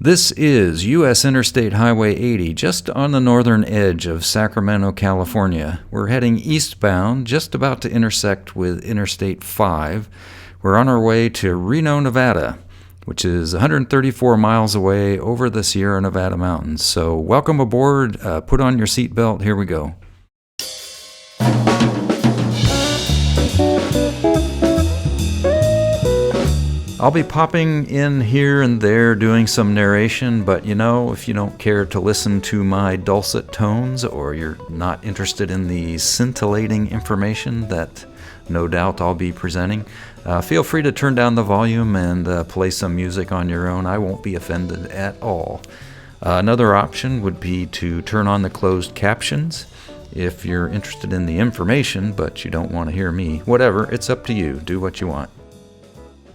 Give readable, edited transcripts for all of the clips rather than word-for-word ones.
This is US Interstate Highway 80, just on the northern edge of Sacramento, California. We're heading eastbound, just about to intersect with Interstate 5. We're on our way to Reno, Nevada, which is 134 miles away over the Sierra Nevada mountains. So welcome aboard, put on your seatbelt, here we go. I'll be popping in here and there doing some narration, but if you don't care to listen to my dulcet tones or you're not interested in the scintillating information that no doubt I'll be presenting, feel free to turn down the volume and play some music on your own. I won't be offended at all. Another option would be to turn on the closed captions if you're interested in the information, but you don't want to hear me. Whatever, it's up to you. Do what you want.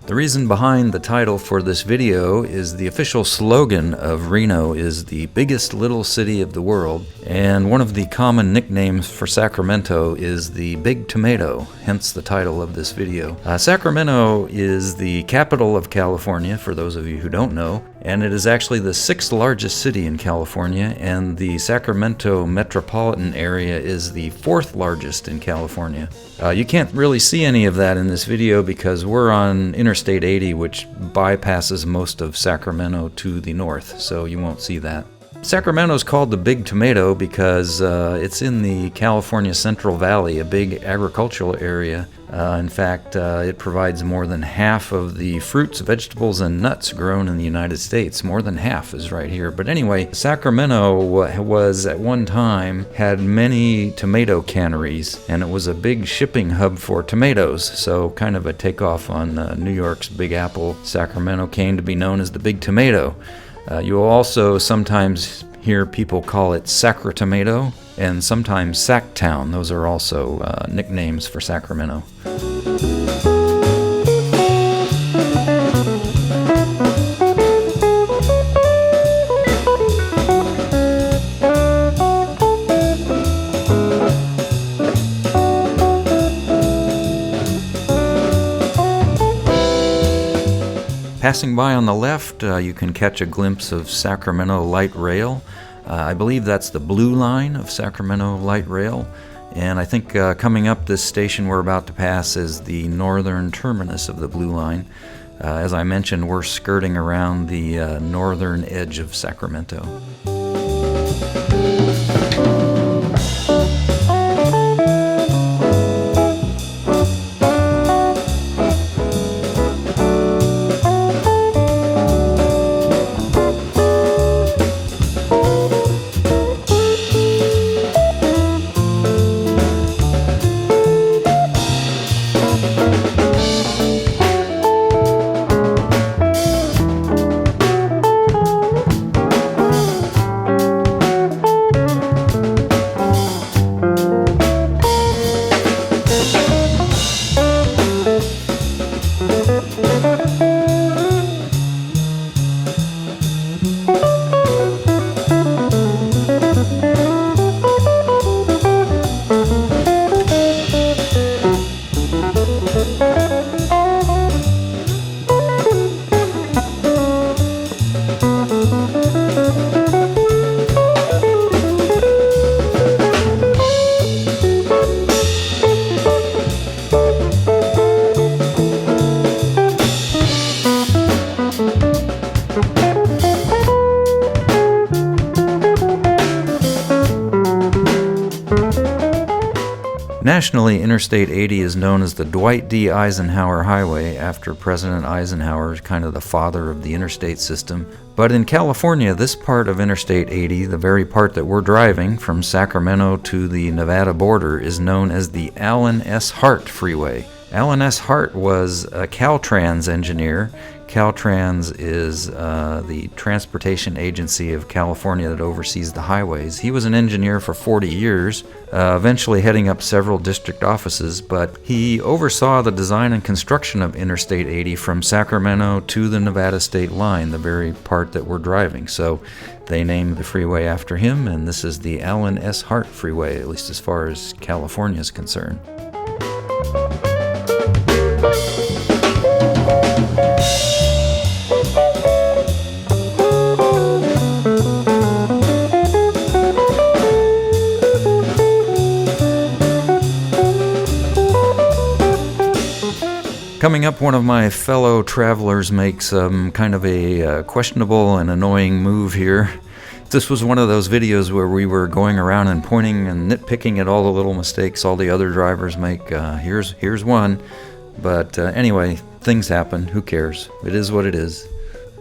The reason behind the title for this video is the official slogan of Reno is the biggest little city of the world, and one of the common nicknames for Sacramento is the Big Tomato, hence the title of this video. Sacramento is the capital of California, for those of you who don't know, and it is actually the 6th largest city in California, and the Sacramento metropolitan area is the 4th largest in California. You can't really see any of that in this video because we're on Interstate 80, which bypasses most of Sacramento to the north, so you won't see that. Sacramento is called the Big Tomato because it's in the California Central Valley, a big agricultural area. In fact, it provides more than half of the fruits, vegetables, and nuts grown in the United States. More than half is right here. But anyway, Sacramento was at one time had many tomato canneries, and it was a big shipping hub for tomatoes. So kind of a takeoff on New York's Big Apple. Sacramento came to be known as the Big Tomato. You will also sometimes hear people call it Sacra-Tomato and sometimes Sacktown. Those are also nicknames for Sacramento. Passing by on the left, you can catch a glimpse of Sacramento Light Rail. I believe that's the blue line of Sacramento Light Rail. And I think coming up this station we're about to pass is the northern terminus of the blue line. As I mentioned, we're skirting around the northern edge of Sacramento. Nationally, Interstate 80 is known as the Dwight D. Eisenhower Highway, after President Eisenhower, kind of the father of the interstate system. But in California, this part of Interstate 80, the very part that we're driving from Sacramento to the Nevada border, is known as the Alan S. Hart Freeway. Alan S. Hart was a Caltrans engineer. Caltrans is the transportation agency of California that oversees the highways. He was an engineer for 40 years, eventually heading up several district offices, but he oversaw the design and construction of Interstate 80 from Sacramento to the Nevada state line, the very part that we're driving. So they named the freeway after him, and this is the Alan S. Hart Freeway, at least as far as California is concerned. Coming up, one of my fellow travelers makes kind of a questionable and annoying move here. This was one of those videos where we were going around and pointing and nitpicking at all the little mistakes all the other drivers make. Here's one. But anyway, things happen. Who cares? It is what it is.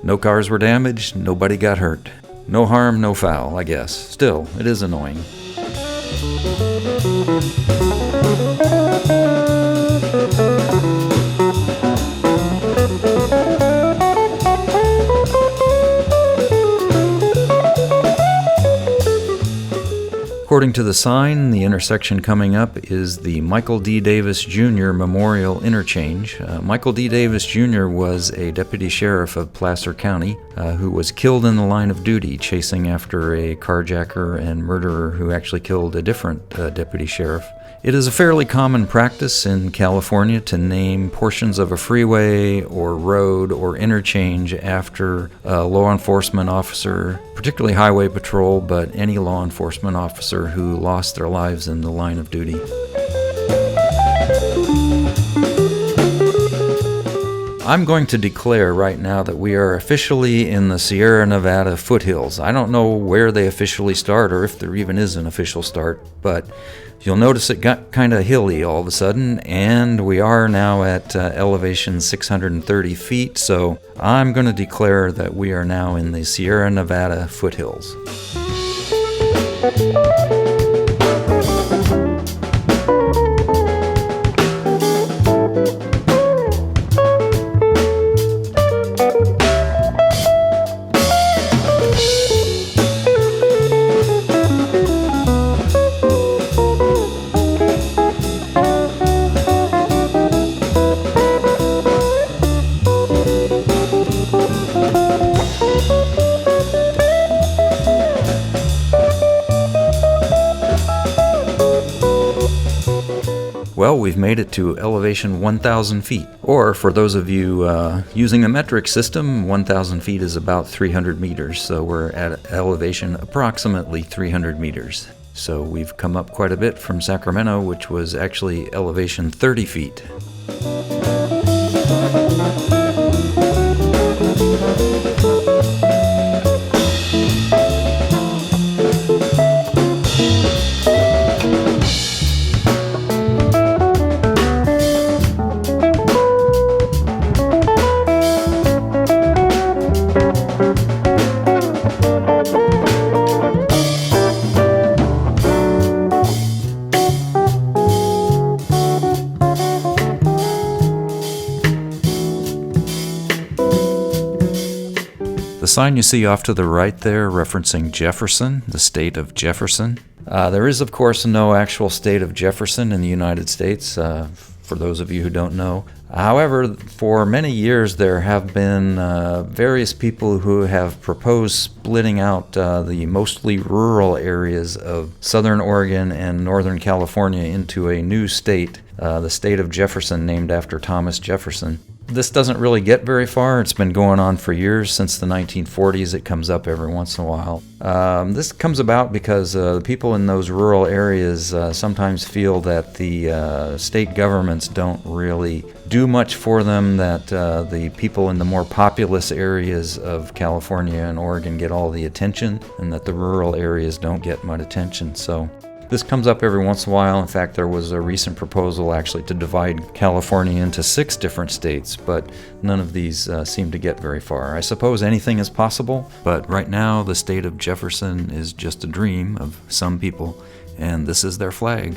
No cars were damaged. Nobody got hurt. No harm, no foul, I guess. Still, it is annoying. According to the sign, the intersection coming up is the Michael D. Davis Jr. Memorial Interchange. Michael D. Davis Jr. was a deputy sheriff of Placer County who was killed in the line of duty chasing after a carjacker and murderer who actually killed a different deputy sheriff. It is a fairly common practice in California to name portions of a freeway or road or interchange after a law enforcement officer, particularly highway patrol, but any law enforcement officer who lost their lives in the line of duty. I'm going to declare right now that we are officially in the Sierra Nevada foothills. I don't know where they officially start or if there even is an official start, but you'll notice it got kind of hilly all of a sudden, and we are now at elevation 630 feet, so I'm going to declare that we are now in the Sierra Nevada foothills. Well, we've made it to elevation 1,000 feet, or for those of you using a metric system, 1,000 feet is about 300 meters, so we're at elevation approximately 300 meters. So we've come up quite a bit from Sacramento, which was actually elevation 30 feet. The sign you see off to the right there referencing Jefferson, the state of Jefferson. There is, of course, no actual state of Jefferson in the United States, for those of you who don't know. However, for many years there have been various people who have proposed splitting out the mostly rural areas of southern Oregon and northern California into a new state, the state of Jefferson, named after Thomas Jefferson. This doesn't really get very far. It's been going on for years, since the 1940s. It comes up every once in a while. This comes about because the people in those rural areas sometimes feel that the state governments don't really do much for them, that the people in the more populous areas of California and Oregon get all the attention, and that the rural areas don't get much attention. So this comes up every once in a while. In fact, there was a recent proposal actually to divide California into 6 different states, but none of these seem to get very far. I suppose anything is possible, but right now the state of Jefferson is just a dream of some people, and this is their flag.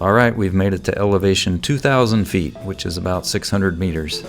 All right, we've made it to elevation 2,000 feet, which is about 600 meters.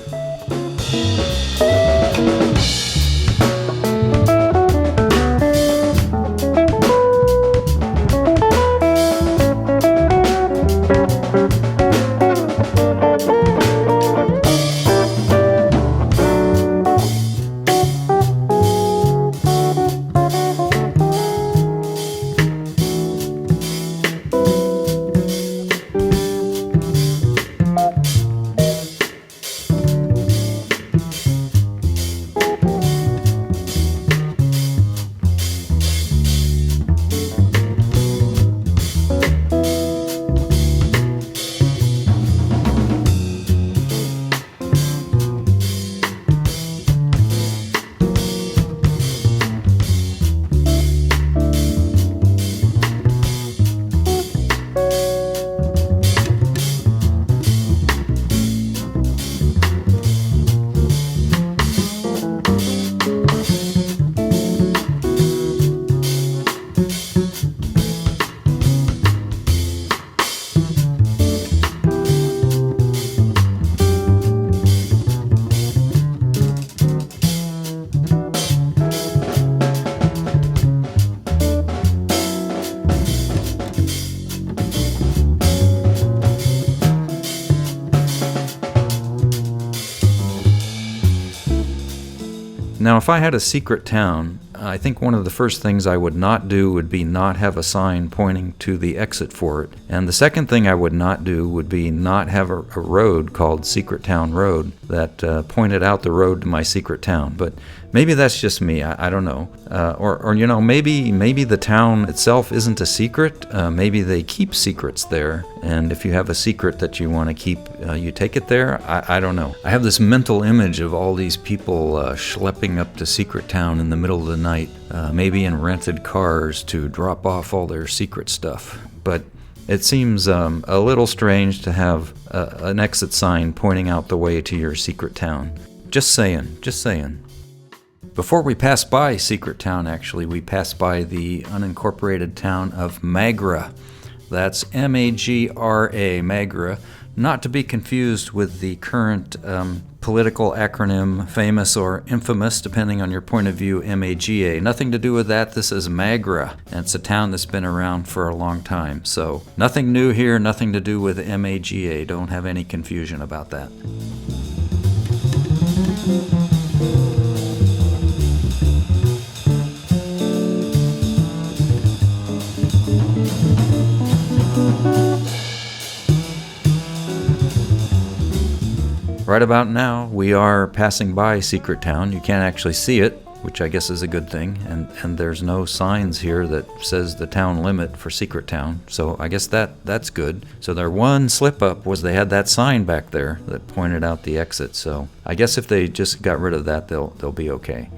Now, if I had a secret town, I think one of the first things I would not do would be not have a sign pointing to the exit for it. And the second thing I would not do would be not have a road called Secret Town Road that pointed out the road to my secret town. But maybe that's just me. I don't know. Or you know, maybe the town itself isn't a secret. Maybe they keep secrets there. And if you have a secret that you want to keep, you take it there. I don't know. I have this mental image of all these people schlepping up to Secret Town in the middle of the night, maybe in rented cars to drop off all their secret stuff. But it seems a little strange to have an exit sign pointing out the way to your secret town. Just saying. Before we pass by Secret Town, actually, we pass by the unincorporated town of Magra. That's M-A-G-R-A, Magra, not to be confused with the current political acronym, famous or infamous, depending on your point of view, M-A-G-A. Nothing to do with that. This is Magra, and it's a town that's been around for a long time. So nothing new here, nothing to do with M-A-G-A. Don't have any confusion about that. Right about now, we are passing by Secret Town. You can't actually see it, which I guess is a good thing, and there's no signs here that says the town limit for Secret Town, so I guess that's good. So their one slip-up was they had that sign back there that pointed out the exit, so I guess if they just got rid of that, they'll be okay.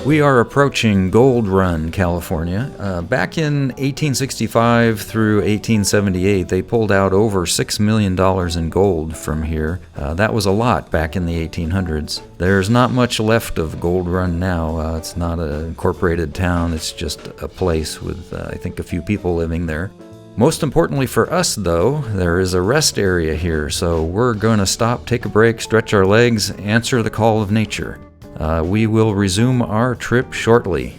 We are approaching Gold Run, California. Back in 1865 through 1878, they pulled out over $6 million in gold from here. That was a lot back in the 1800s. There's not much left of Gold Run now. It's not an incorporated town. It's just a place with, I think, a few people living there. Most importantly for us, though, there is a rest area here, so we're going to stop, take a break, stretch our legs, answer the call of nature. We will resume our trip shortly.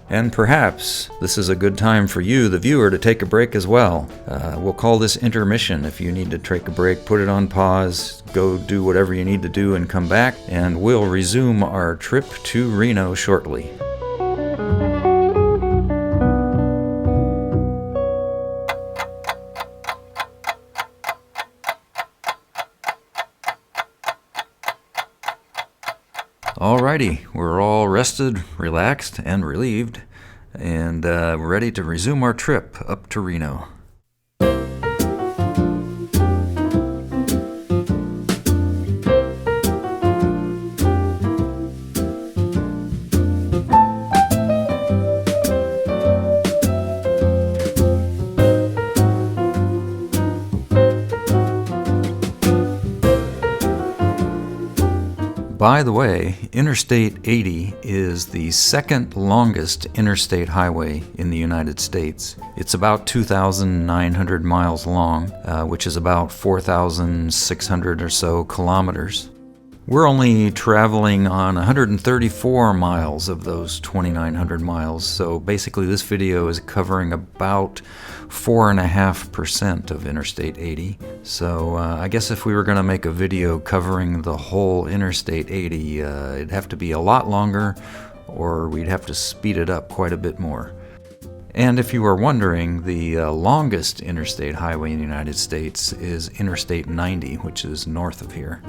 And perhaps this is a good time for you, the viewer, to take a break as well. We'll call this intermission. If you need to take a break, put it on pause, go do whatever you need to do and come back, and we'll resume our trip to Reno shortly. Alrighty, we're all rested, relaxed, and relieved, and ready to resume our trip up to Reno. By the way, Interstate 80 is the second longest interstate highway in the United States. It's about 2,900 miles long, which is about 4,600 or so kilometers. We're only traveling on 134 miles of those 2,900 miles, so basically this video is covering about 4.5% of Interstate 80. So I guess if we were going to make a video covering the whole Interstate 80, it'd have to be a lot longer, or we'd have to speed it up quite a bit more. And if you were wondering, the longest interstate highway in the United States is Interstate 90, which is north of here.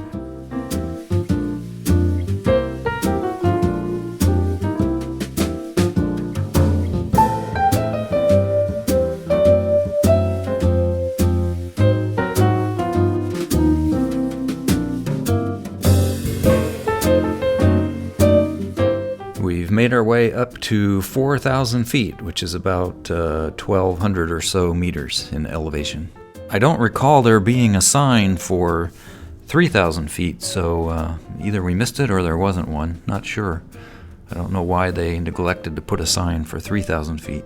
We've made our way up to 4,000 feet, which is about 1,200 or so meters in elevation. I don't recall there being a sign for 3,000 feet, so either we missed it or there wasn't one. Not sure. I don't know why they neglected to put a sign for 3,000 feet.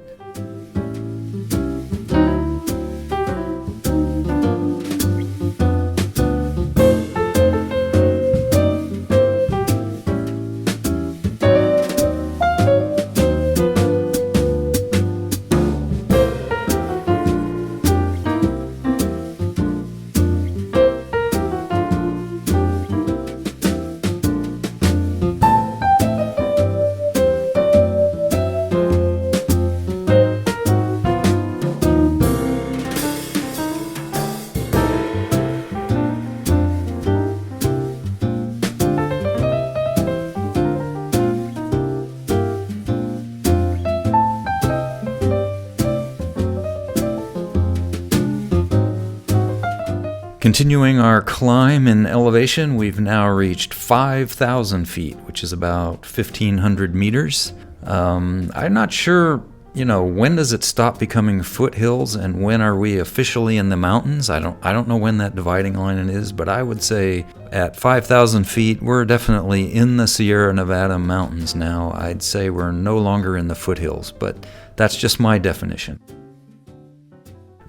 Continuing our climb in elevation, we've now reached 5,000 feet, which is about 1,500 meters. I'm not sure, when does it stop becoming foothills and when are we officially in the mountains? I don't know when that dividing line is, but I would say at 5,000 feet, we're definitely in the Sierra Nevada mountains now. I'd say we're no longer in the foothills, but that's just my definition.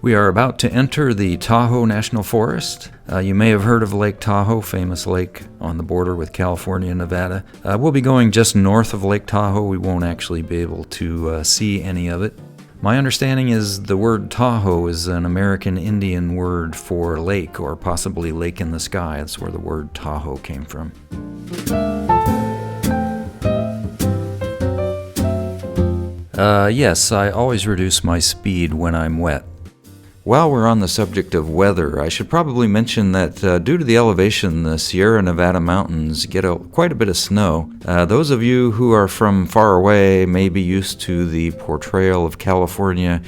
We are about to enter the Tahoe National Forest. You may have heard of Lake Tahoe, famous lake on the border with California and Nevada. We'll be going just north of Lake Tahoe. We won't actually be able to see any of it. My understanding is the word Tahoe is an American Indian word for lake, or possibly lake in the sky. That's where the word Tahoe came from. Yes, I always reduce my speed when I'm wet. While we're on the subject of weather, I should probably mention that due to the elevation, the Sierra Nevada mountains get quite a bit of snow. Those of you who are from far away may be used to the portrayal of California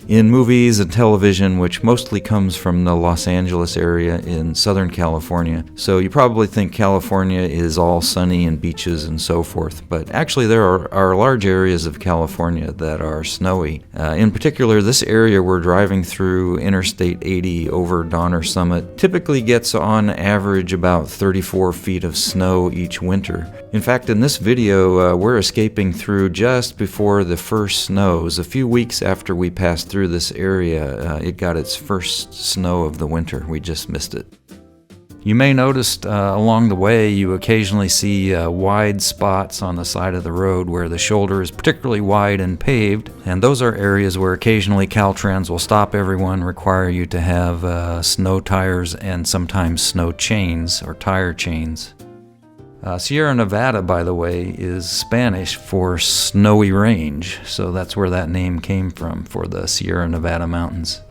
in movies and television, which mostly comes from the Los Angeles area in Southern California. So you probably think California is all sunny and beaches and so forth, but actually there are large areas of California that are snowy. In particular, this area we're driving through, Interstate 80 over Donner Summit, typically gets on average about 34 feet of snow each winter. In fact, in this video, we're escaping through just before the first snows. A few weeks after we passed through this area, it got its first snow of the winter. We just missed it. You may notice along the way you occasionally see wide spots on the side of the road where the shoulder is particularly wide and paved, and those are areas where occasionally Caltrans will stop everyone, require you to have snow tires and sometimes snow chains or tire chains. Sierra Nevada, by the way, is Spanish for snowy range, so that's where that name came from, for the Sierra Nevada mountains.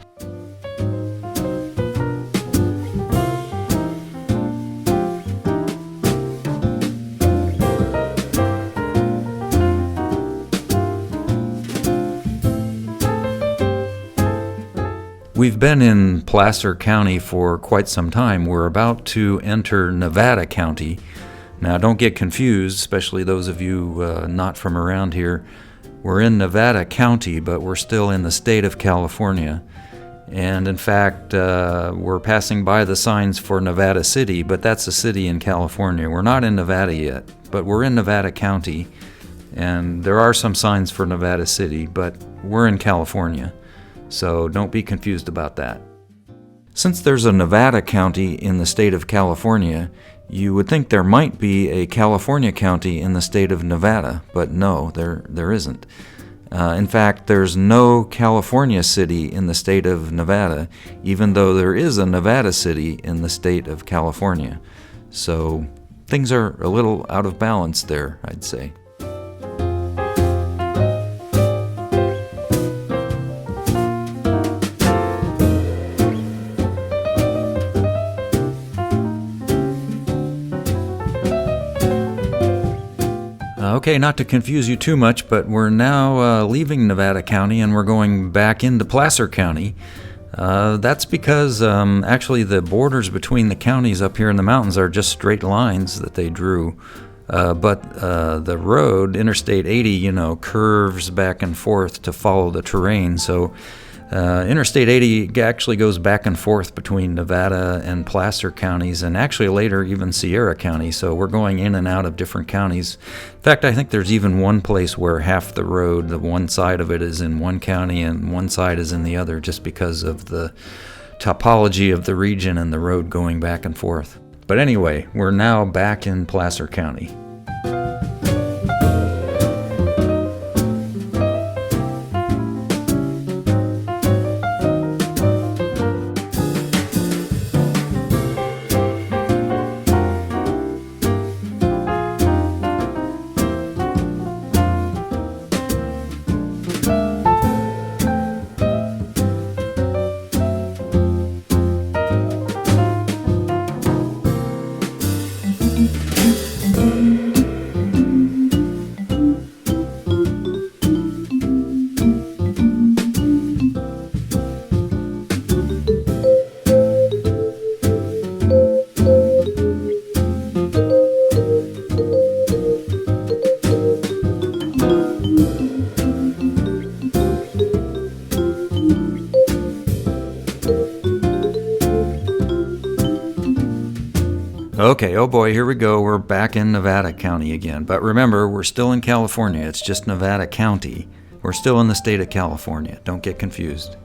We've been in Placer County for quite some time. We're about to enter Nevada County. Now, don't get confused, especially those of you not from around here. We're in Nevada County, but we're still in the state of California. And in fact, we're passing by the signs for Nevada City, but that's a city in California. We're not in Nevada yet, but we're in Nevada County. And there are some signs for Nevada City, but we're in California. So don't be confused about that. Since there's a Nevada County in the state of California, you would think there might be a California County in the state of Nevada, but no, there isn't. In fact, there's no California city in the state of Nevada, even though there is a Nevada city in the state of California. So things are a little out of balance there, I'd say. Okay, not to confuse you too much, but we're now leaving Nevada County and we're going back into Placer County. That's because actually the borders between the counties up here in the mountains are just straight lines that they drew. But the road, Interstate 80, curves back and forth to follow the terrain. So Interstate 80 actually goes back and forth between Nevada and Placer counties, and actually later even Sierra County. So we're going in and out of different counties. In fact, I think there's even one place where half the road, the one side of it is in one county and one side is in the other, just because of the topology of the region and the road going back and forth. But anyway, we're now back in Placer County. Okay, oh boy, here we go. We're back in Nevada County again. But remember, we're still in California. It's just Nevada County. We're still in the state of California. Don't get confused.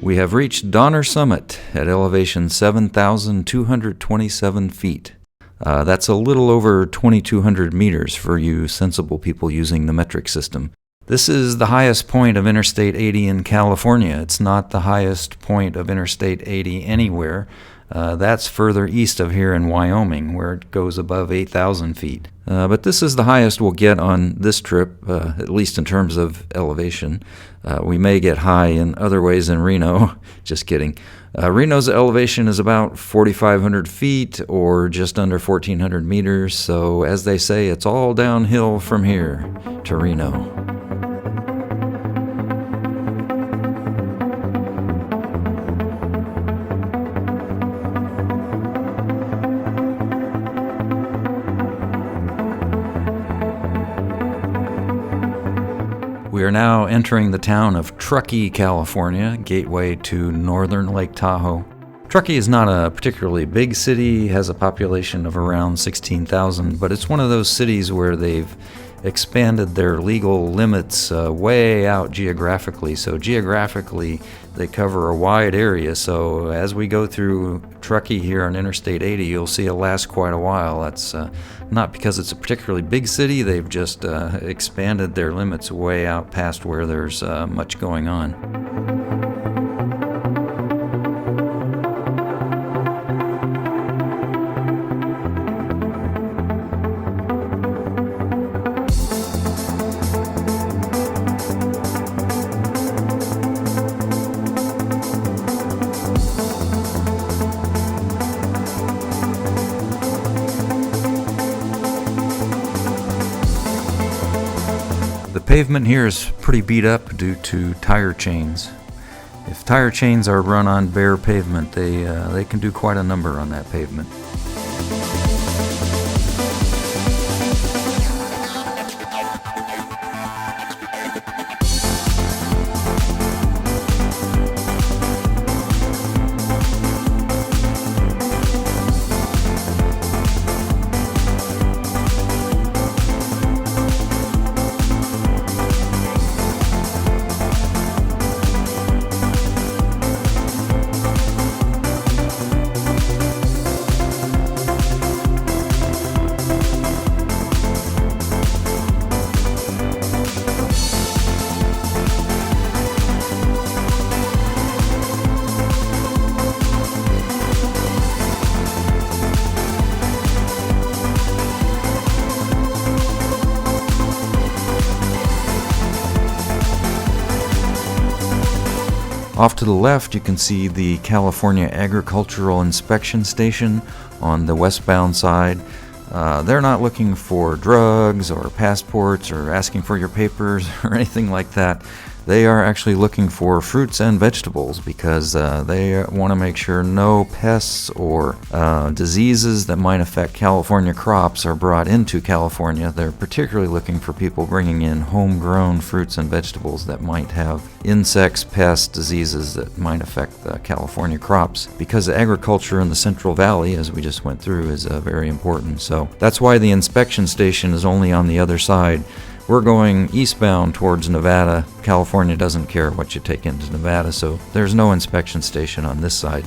We have reached Donner Summit at elevation 7,227 feet. That's a little over 2,200 meters for you sensible people using the metric system. This is the highest point of Interstate 80 in California. It's not the highest point of Interstate 80 anywhere. That's further east of here in Wyoming, where it goes above 8,000 feet. But this is the highest we'll get on this trip, at least in terms of elevation. We may get high in other ways in Reno. Just kidding. Reno's elevation is about 4,500 feet, or just under 1,400 meters. So as they say, it's all downhill from here to Reno. We are now entering the town of Truckee, California, gateway to northern Lake Tahoe. Truckee is not a particularly big city, has a population of around 16,000, but it's one of those cities where they've expanded their legal limits way out geographically. So geographically, they cover a wide area. So as we go through Truckee here on Interstate 80, you'll see it last quite a while. That's not because it's a particularly big city. They've just expanded their limits way out past where there's much going on. The pavement here is pretty beat up due to tire chains. If tire chains are run on bare pavement, they can do quite a number on that pavement. Off to the left, you can see the California Agricultural Inspection Station on the westbound side. They're not looking for drugs or passports or asking for your papers or anything like that. They are actually looking for fruits and vegetables because they want to make sure no pests or diseases that might affect California crops are brought into California. They're particularly looking for people bringing in homegrown fruits and vegetables that might have insects, pests, diseases that might affect the California crops, because agriculture in the Central Valley, as we just went through, is very important. So that's why the inspection station is only on the other side. We're going eastbound towards Nevada. California doesn't care what you take into Nevada, so there's no inspection station on this side.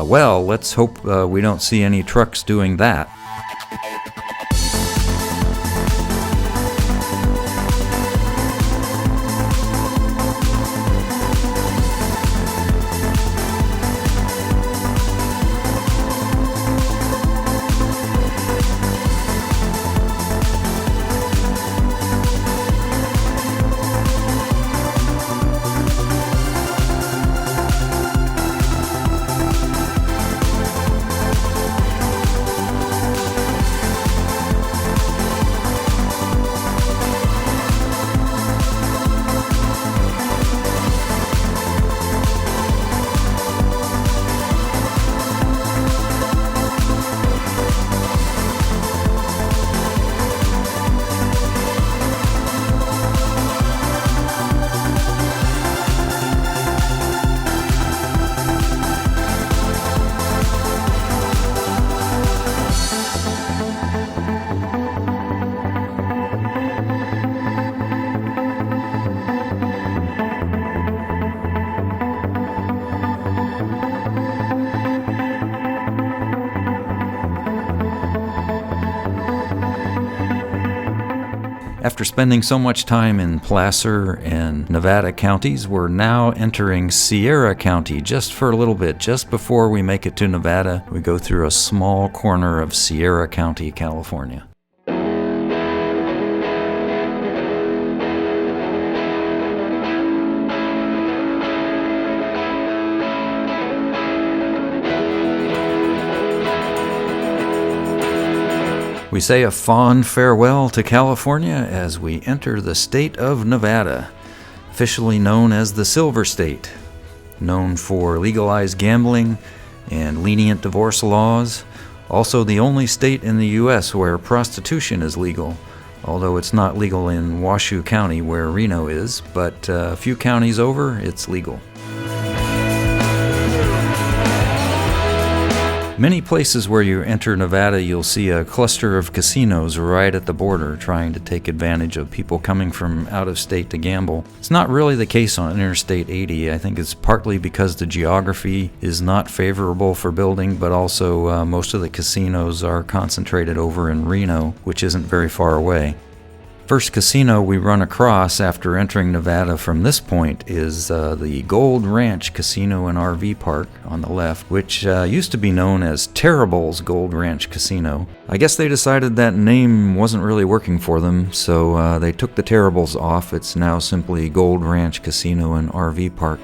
Well, let's hope we don't see any trucks doing that. After spending so much time in Placer and Nevada counties, we're now entering Sierra County just for a little bit. Just before we make it to Nevada, we go through a small corner of Sierra County, California. We say a fond farewell to California as we enter the state of Nevada, officially known as the Silver State, known for legalized gambling and lenient divorce laws, also the only state in the U.S. where prostitution is legal, although it's not legal in Washoe County where Reno is, but a few counties over, it's legal. Many places where you enter Nevada, you'll see a cluster of casinos right at the border trying to take advantage of people coming from out of state to gamble. It's not really the case on Interstate 80. I think it's partly because the geography is not favorable for building, but also most of the casinos are concentrated over in Reno, which isn't very far away. First casino we run across after entering Nevada from this point is the Gold Ranch Casino and RV Park on the left, which used to be known as Terrible's Gold Ranch Casino. I guess they decided that name wasn't really working for them, so they took the Terribles off. It's now simply Gold Ranch Casino and RV Park.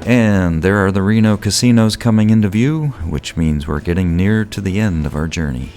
And there are the Reno casinos coming into view, which means we're getting near to the end of our journey.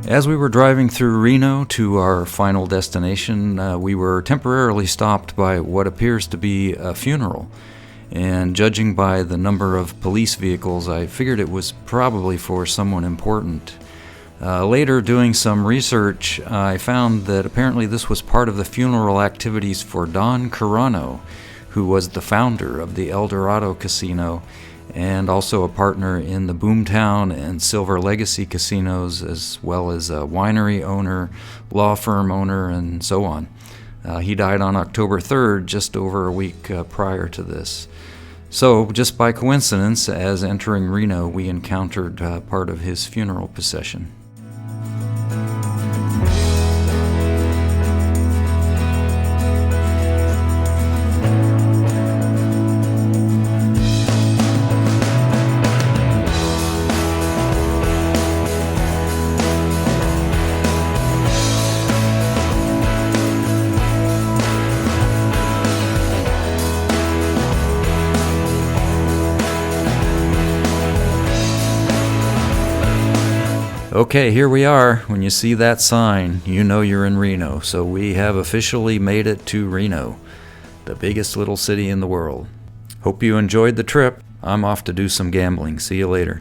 As we were driving through Reno to our final destination, we were temporarily stopped by what appears to be a funeral. And judging by the number of police vehicles, I figured it was probably for someone important. Later, doing some research, I found that apparently this was part of the funeral activities for Don Carano, who was the founder of the El Dorado Casino and also a partner in the Boomtown and Silver Legacy casinos, as well as a winery owner, law firm owner, and so on. He died on October 3rd, just over a week prior to this. So, just by coincidence, as entering Reno, we encountered part of his funeral procession. Okay, here we are. When you see that sign, you know you're in Reno. So we have officially made it to Reno, the biggest little city in the world. Hope you enjoyed the trip. I'm off to do some gambling. See you later.